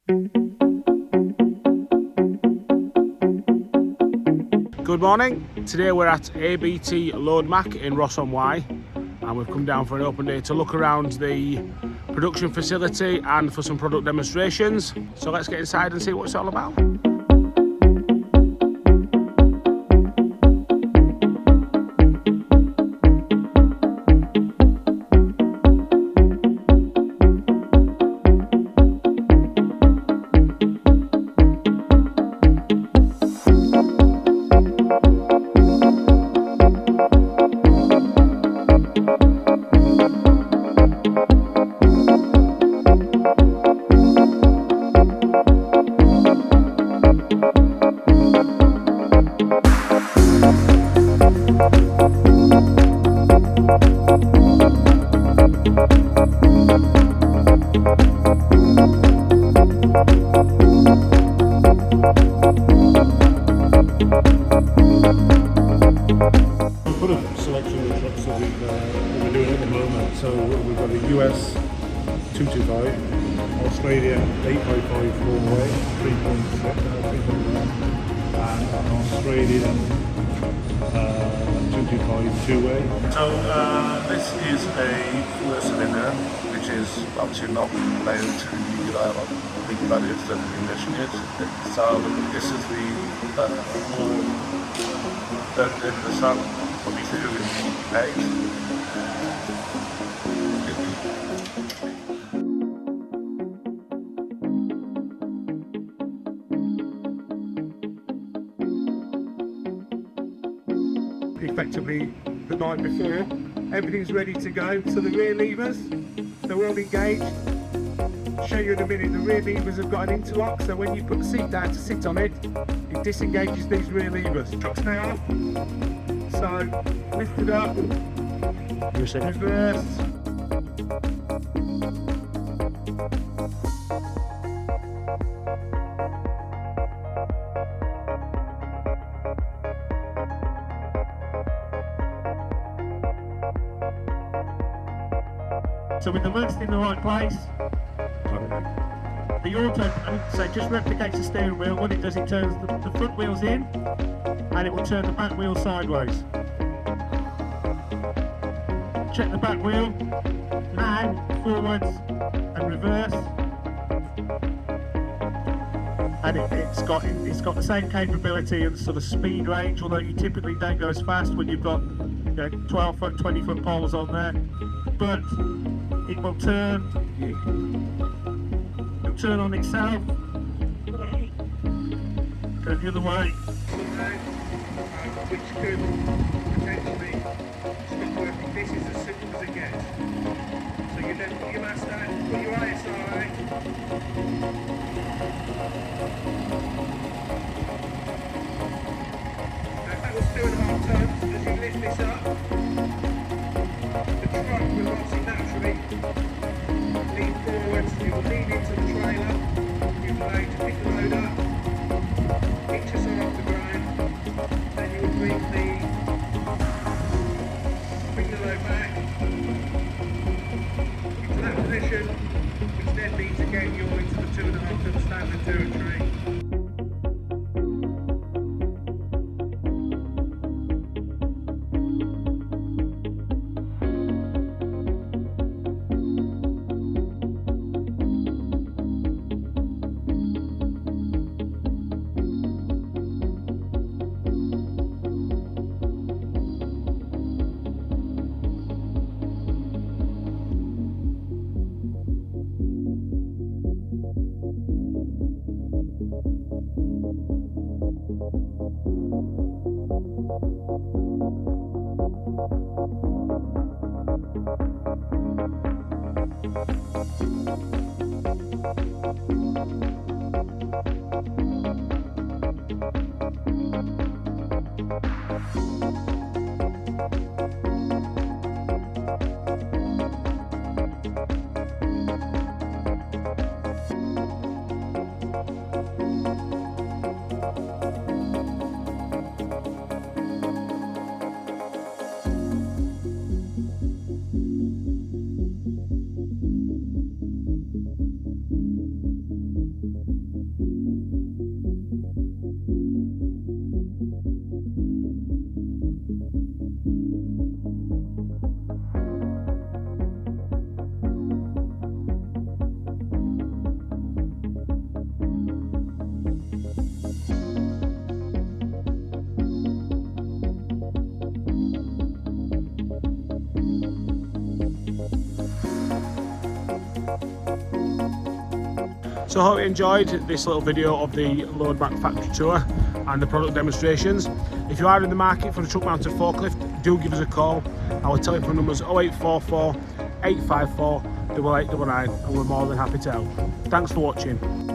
Good morning. Today we're at ABT Loadmac in Ross-on-Wye, and we've come down for an open day to look around the production facility and for some product demonstrations. So let's get inside and see what it's all about. We've got a selection of the trucks that we're doing at the moment. So we've got a US 225, Australia 855 Forkway 3.1, and an Australian 225 two-way. So this is a 4-cylinder, which is obviously not made to think about it, the English is. So this is the the sun will be through in 8. Effectively the night before, everything's ready to go. So the rear levers, they're all engaged. I'll show you in a minute, the rear levers have got an interlock, so when you put the seat down to sit on it, it disengages these rear levers. Truck's now off, so lift it up, reverse. So with the rest in the right place, the auto, so it just replicates the steering wheel. What it does, it turns the front wheels in, and it will turn the back wheel sideways. Check the back wheel, now forwards and reverse, and it's got the same capability and sort of speed range, although you typically don't go as fast when you've got 12 foot, 20 foot poles on there, but it will turn on itself, turn the other way, which could potentially stop working. This is as simple as it gets. So you then put your mast down, put your ISI, now that was 2.5 tons. As you lift this up, the truck will obviously naturally lean forwards, it will lean into the trailer, you will allow you to pick the load up, inches are off the ground, then you will bring the load back into that position, which then means again you're into the 2.5 ton standard territory. So I hope you enjoyed this little video of the Loadmac factory tour and the product demonstrations. If you are in the market for a truck mounted forklift, do give us a call. Our telephone number is 0844 854 8899 and we're more than happy to help. Thanks for watching.